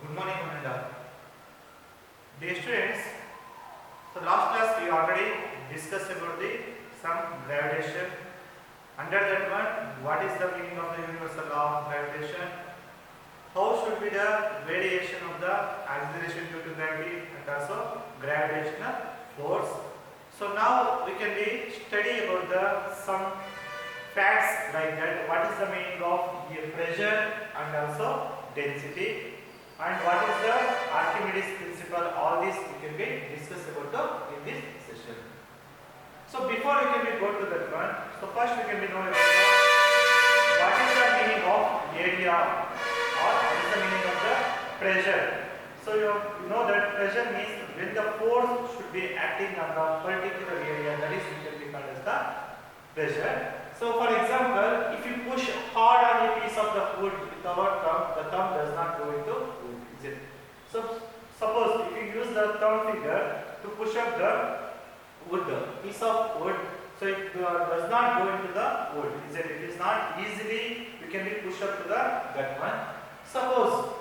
Good morning, Ananda. Dear students, so last class we already discussed about the some gravitation. Under that one, what is the meaning of the universal law of gravitation? How should be the variation of the acceleration due to gravity and also gravitational force? So now we can be study about the some facts like that. What is the meaning of pressure and also density? And what is the Archimedes principle? All these we can be discuss about in this session. So before we can be go to that one, so first we can be know about what is the meaning of area or what is the meaning of the pressure. So you know that pressure means when the force should be acting on the particular area, that is we can be called as the pressure. So for example, if you push hard on a piece of the wood without thumb, the thumb does not go into wood, is it? So suppose if you use the thumb finger to push up the wood, piece of wood, so it does not go into the wood, is it? It is not easily, we can be pushed up to the that one. Suppose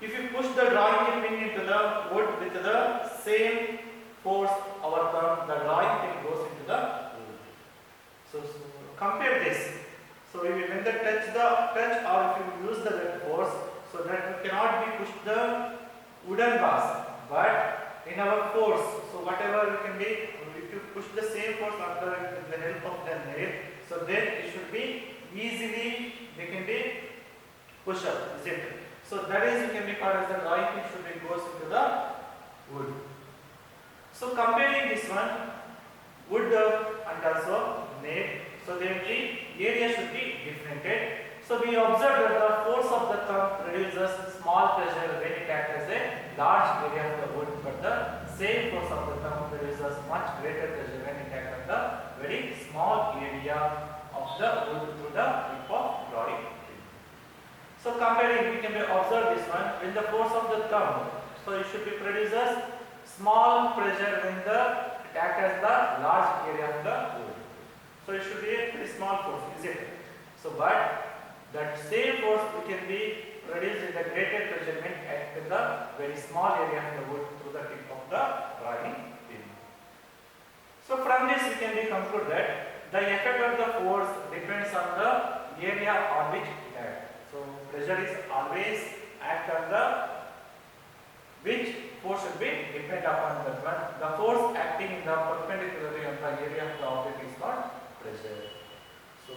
if you push the drawing pin into the wood with the same force, our thumb, the drawing pin goes into the wood. So compare this. So when the touch or if you use the force, so that you cannot be pushed the wooden bars, but in our force, so whatever we can be, if you push the same force under the help of the nail, so then it should be easily, they can be pushed up, is it? So that is we can be called as the drawing pin should be goes into the wood. So comparing this one, wood and also nail, so then the area should be differentiated. So we observe that the force of the thumb produces small pressure when it acts as a large area of the wood, but the same force of the thumb produces much greater pressure when it acts on the very small area of the wood through the tip of drawing. So comparing, we can observe this one, when the force of the thumb, so it should be produces small pressure when the it acts as the large area of the wood. So it should be a very small force, is it? So but that same force we can be produced in the greater pressure when act in the very small area of the wood through the tip of the drawing pin. So from this we can be conclude that the effect of the force depends on the area on which it acts. So pressure is always act on the which force should be depend upon the one. The force acting in the perpendicularly on the area of the object is called pressure. So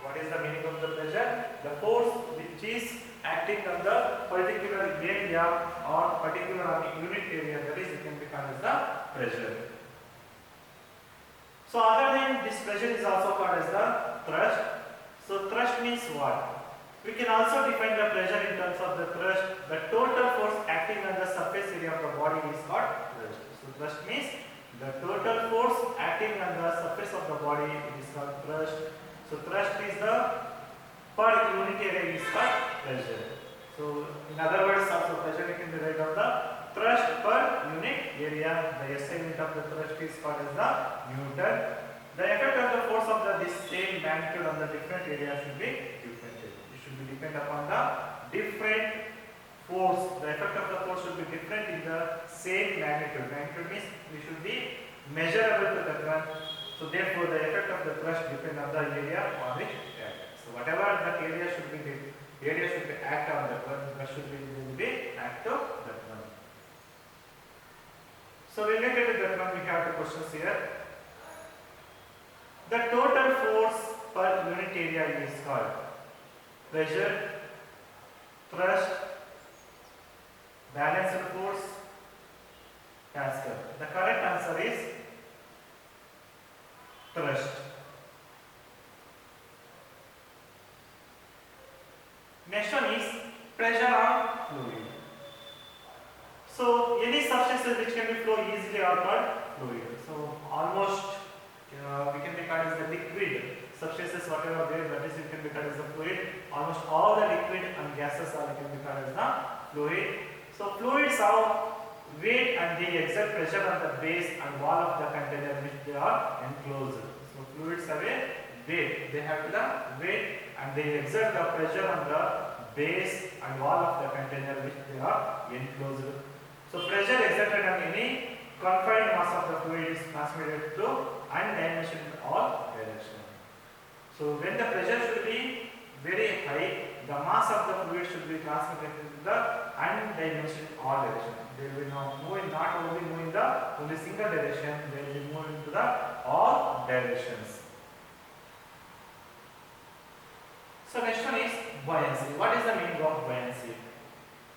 what is the meaning of the pressure? The force which is acting on the particular area or particular on the unit area, that is it can be called as the pressure. So other than this pressure is also called as the thrust. So thrust means what? We can also define the pressure in terms of the thrust. The total force acting on the surface area of the body is called thrust. So thrust means the total force acting on the surface of the body is called thrust. So thrust is the per unit area is called pressure. So in other words, also pressure we can derive of the thrust per unit area. The SI unit of the thrust is called as the Newton. The effect of the force of this same magnitude on the different area should be differentiated. It should be depend upon the different force. The effect of the force should be different in the same magnitude. Magnitude means we should be measurable to the one. So therefore the effect of the thrust depends on the area on which it acts. So whatever that area should be act on that one, that should be act of that one. So related to that one, we have the questions here. The total force per unit area is called pressure, thrust, balanced force, Pascal. The correct answer is thrust. Next one is pressure on fluid. So any substances which can be flow easily are called fluid. So almost we can be called as the liquid substances, whatever there, that is it can be called as the fluid. Almost all the liquid and gases are can be called as the fluid. So fluids have weight and they exert pressure on the base and wall of the container which they are enclosed. So fluids have a weight, they have the weight and they exert the pressure on the base and wall of the container which they are enclosed. So pressure exerted on any confined mass of the fluid is transmitted to and dimension in all directions. So when the pressure should be very high, the mass of the fluid should be transmitted to the and dimension in all directions. They will not move in, not only move in the only single direction, they will be moving into the all directions. So next one is buoyancy. What is the meaning of buoyancy?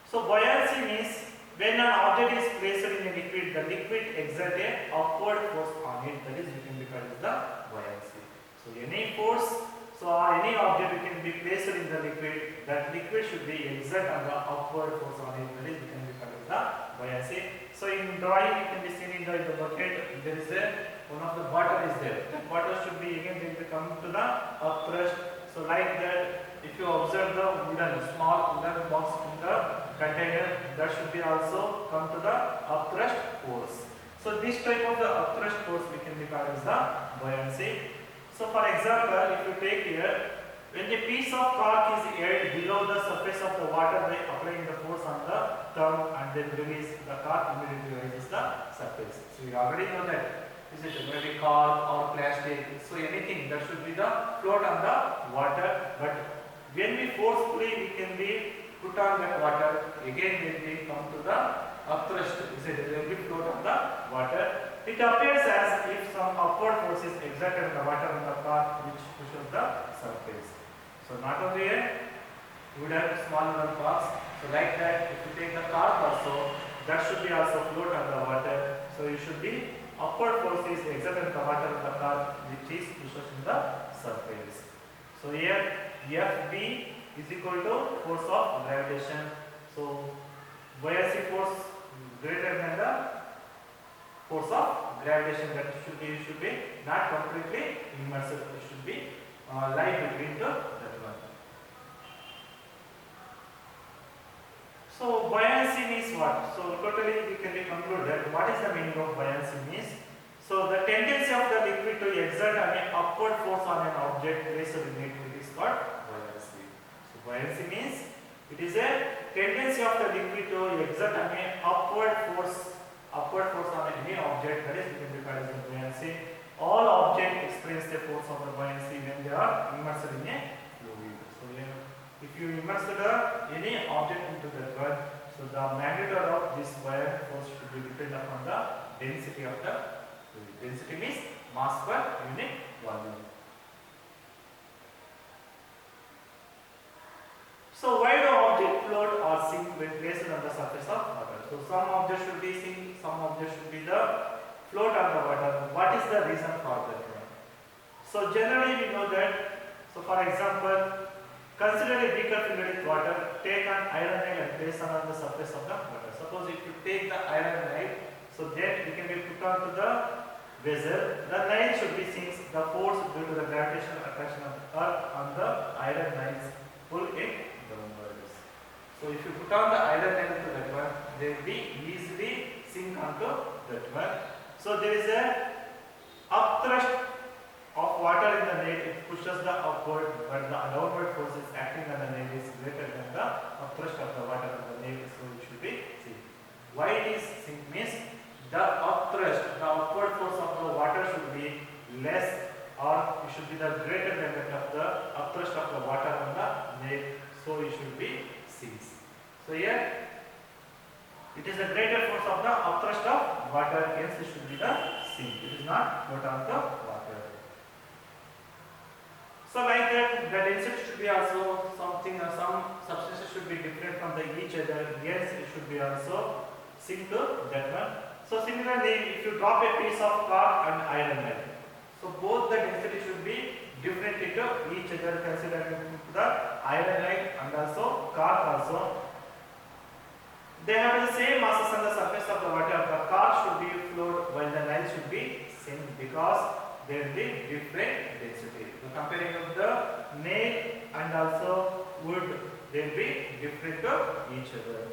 So buoyancy means when an object is placed in a liquid, the liquid exerts a upward force on it. That is, we can be called as the buoyancy. So any force, so any object can be placed in the liquid, that liquid should be exert on the upward force on it. That is, we can be called as the buoyancy. So in drawing, it can be seen in the bucket. There is one of the bottle is there. That bottle should be again they will come to the upthrust. So like that, if you observe the small wooden box in the container, that should be also come to the upthrust force. So this type of the upthrust force we can be called as the buoyancy. So for example, if you take here, when a piece of cork is held below the surface of the water by applying the force on the thumb and then release, the cork immediately rises the surface. So you already know that. Is it maybe cork or plastic? So anything that should be the float on the water. But when we forcefully we can be put on that water, again when we come to the upthrust, is it will be float on the water. It appears as if some upward force is exerted on the water on the cork which pushes the surface. So not only you would have small little corks. So like that, if you take the cork also, that should be also float on the water. So you should be upward force is exerted on the water of the cork which is pushed in the surface. So here Fb is equal to force of gravitation. So buoyancy force greater than the force of gravitation. That should be not completely immersive. It should be lie between that one. So buoyancy means what? So totally we can conclude that what is the meaning of buoyancy means. So the tendency of the liquid to exert an upward force on an object placed in it is called buoyancy. So buoyancy means it is a tendency of the liquid to exert an upward force on any object. That is we can called as buoyancy. All objects experience the force of the buoyancy when they are immersed in a fluid. So if you immerse any object into the one, so the magnitude of this buoyant force should be dependent upon the density of the fluid. Density means mass per unit volume. So why do objects float or sink when placed on the surface of water? So some objects should be sink, some objects should be the float on the water. What is the reason for that one? So generally we know that, so for example, consider a beaker filled with water, take an iron nail and place on the surface of the water. Suppose if you take the iron nail, so then it can be put onto the vessel. The nail should be sinks, the force due to the gravitational attraction of the earth on the iron nails pull it downwards. So if you put on the iron nail to that one, they will be easily sink onto that one. So there is a upthrust of water in the nail, it pushes the upward, but the downward force is acting on the nail is greater than the upthrust of the water on the nail, so it should be sink. Why it is sink means the upthrust, the upward force of the water should be less, or it should be the greater than that of the upthrust of the water on the nail, so it should be sinks. So here it is the greater force of the upthrust of water, hence it should be the sink. It is not float on the water. So like that, the density should be also something, some substances should be different from each other. Yes, it should be also sink to that one. So similarly, if you drop a piece of cork and iron nail, so both the density should be different into each other, considering the iron nail and also cork also. They have the same masses on the surface of the water. The cork should be float while the nail should be sink because there will be different density. The comparing of the nail and also wood, they will be different to each other.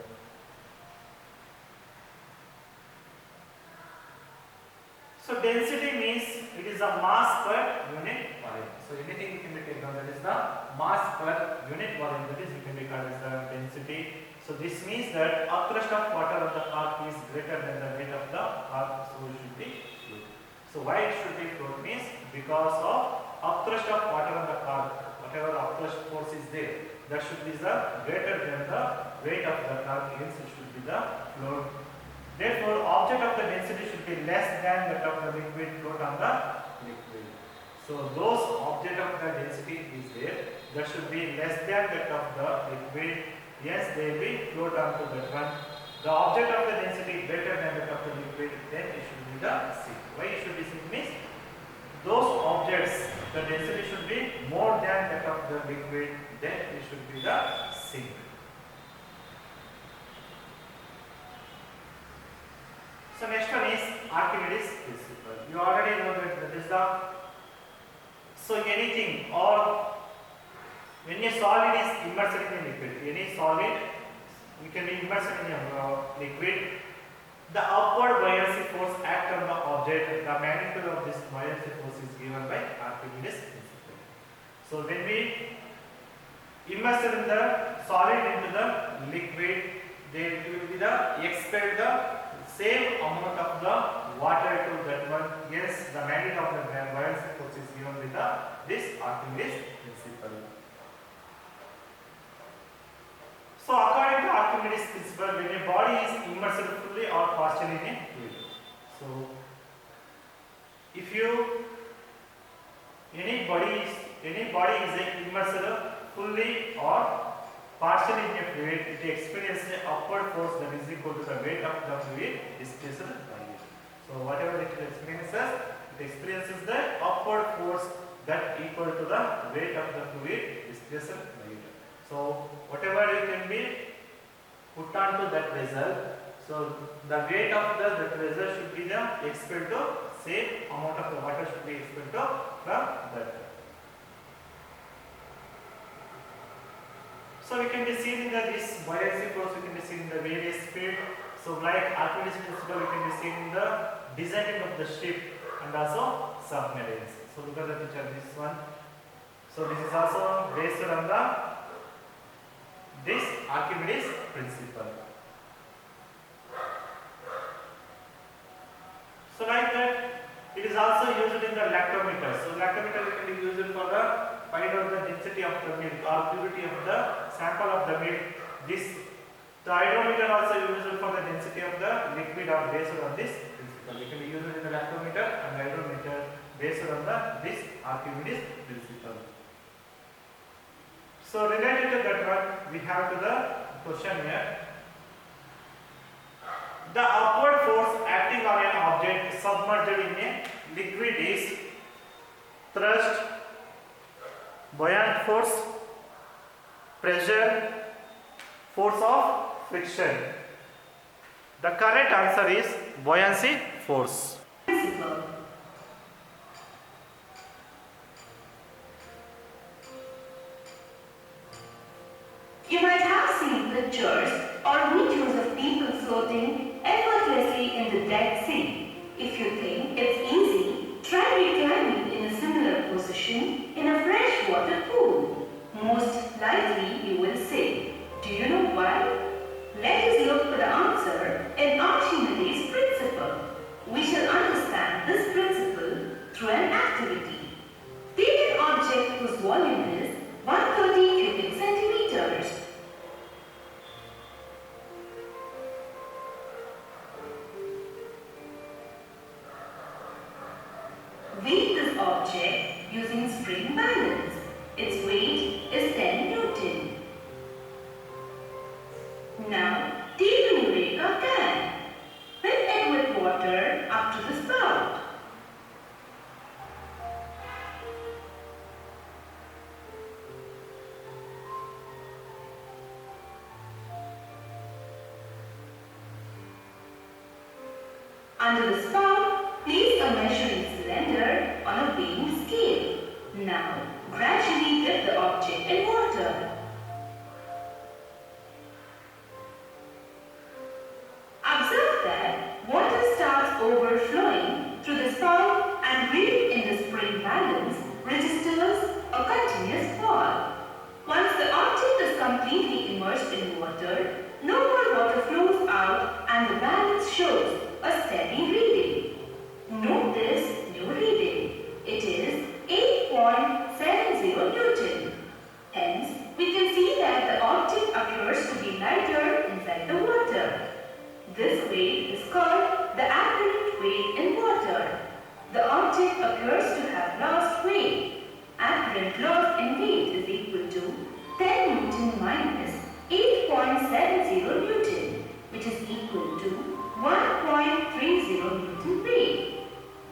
So density means it is a mass per unit volume. So So anything you can be taken down, that is the mass per unit volume, that is you can be called as the density. So this means that upthrust of water on the arc is greater than the weight of the arc, so it should be float. So why it should be float means because of upthrust of water on the arc, whatever upthrust force is there, that should be the greater than the weight of the arc, hence it should be the float. Therefore, object of the density should be less than that of the liquid float on the liquid. So those object of the density is there, that should be less than that of the liquid. Yes, they will be float onto that one. The object of the density greater than that of the liquid, then it should be the sink. Why it should be sink means those objects, the density should be more than that of the liquid, then it should be the sink. So next one is Archimedes principle. You already know that is the, so anything or when a solid is immersed in a liquid, any solid you can be immersed in a liquid, the upward buoyancy force act on the object, the magnitude of this buoyancy force is given by Archimedes principle. So when we immerse in the solid into the liquid, they will be the expel the same amount of the water to that one. Yes, the magnitude of the buoyancy force is given with this Archimedes principle. So according to Archimedes principle, when a body is immersed fully or partially in a fluid, so if you any body is immersed fully or partially in a fluid, it experiences an upward force that is equal to the weight of the fluid displaced by it. So whatever it experiences the upward force that equal to the weight of the fluid displaced by it. So whatever you can be put onto that vessel, so the weight of the vessel should be the expelled to same amount of the water should be expelled to from that. So we can be seen in this buoyancy force, we can be seen in the various speed. So like Archimedes principle, we can be seen in the designing of the ship and also submarines. So look at the picture, this one. So this is also based on this Archimedes principle. So like that, it is also used in the lactometer. So lactometer can be used for the find out the density of the milk or purity of the sample of the milk. The hydrometer also used for the density of the liquid or based on this principle. It can be used in the lactometer and hydrometer based on this Archimedes principle. So related to that one, we have to the question here. The upward force acting on an object submerged in a liquid is thrust, buoyant force, pressure, force of friction. The correct answer is buoyancy force. You might have seen pictures or videos of people floating effortlessly in the Dead Sea. If you think it's easy, try reclining in a similar position in a freshwater pool. Most likely you will say, do you know why? Let us look for the answer in Archimedes' principle. We shall understand this principle through an activity. Take an object whose volume is 130 cubic centimeters. Weight this object using spring balance. Its weight is 10 Newton. Now, take a Eureka can. Fill it with water up to the spout. Under the spout, place a measuring cylinder on a weighing scale. Now, gradually dip the object in water. Observe that water starts overflowing through the spout and weight in the spring balance registers Newton minus 8.70 Newton, which is equal to 1.30 Newton weight.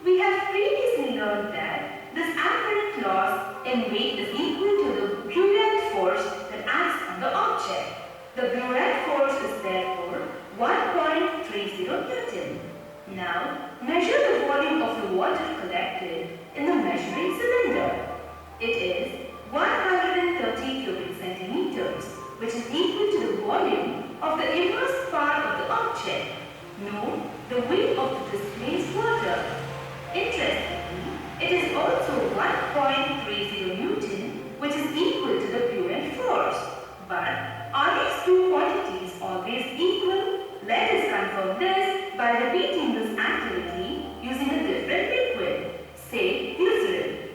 We have previously learned that this apparent loss in weight is equal to the buoyant force that acts on the object. The buoyant force is therefore 1.30 Newton. Now, measure the volume of the water collected in the measuring cylinder. It is 130 cubic centimeters, which is equal to the volume of the immersed part of the object. Note the weight of the displaced water. Interestingly, it is also 1.30 Newton, which is equal to the buoyant force. But are these two quantities always equal? Let us confirm this by repeating this activity using a different liquid, say glycerin.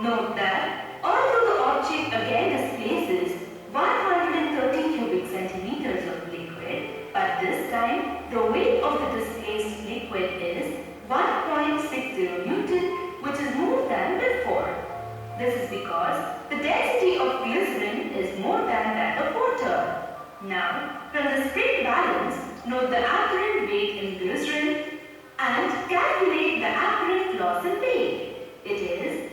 Note that although the object again displaces 130 cubic centimeters of liquid, but this time the weight of the displaced liquid is 1.60 Newton, which is more than before. This is because the density of glycerin is more than that of water. Now, from the spring balance, note the apparent weight in glycerin and calculate the apparent loss in weight. It is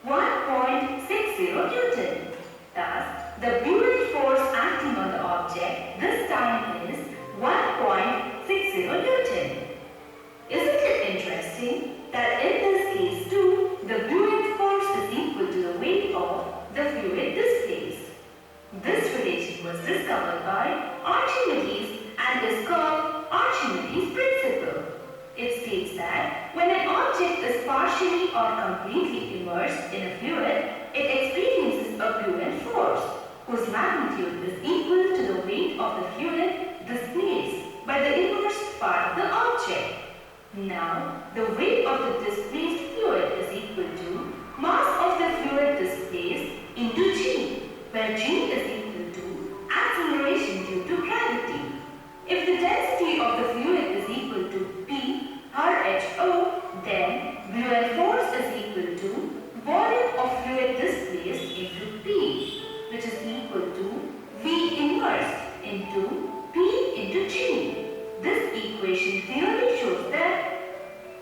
1.60 Newton. Thus, the buoyant force acting on the object this time is 1.60 Newton. Isn't it interesting that in this case too, the buoyant force is equal to the weight of the fluid displaced? This relation was discovered by Archimedes and is called Archimedes' principle. It states that when an object is partially or completely immersed in a fluid, it experiences a buoyant force, whose magnitude is equal to the weight of the fluid displaced by the immersed part of the object. Now, the weight of the displaced fluid is equal to mass of the fluid displaced into g, where g is equal to acceleration due to gravity. If the density of the fluid is equal to P rho, then buoyant force is equal to volume of fluid displaced into P, which is equal to V immersed into P into G. This equation clearly shows that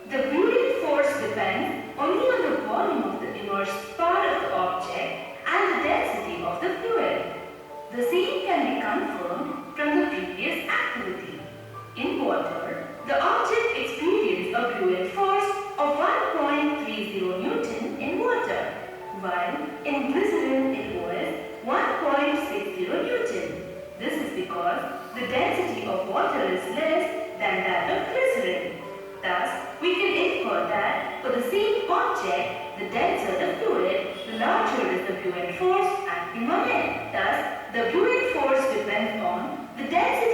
the buoyant force depends only on the volume of the immersed part of the object and the density of the fluid. The same can be confirmed from the previous activity. In water, the object experienced a buoyant force of 1.30 Newton in water, while in glycerin it was 1.60 Newton. This is because the density of water is less than that of glycerin. Thus, we can infer that for the same object, the denser the fluid, the larger is the buoyant force acting on it. Thus, the buoyant force depends on the density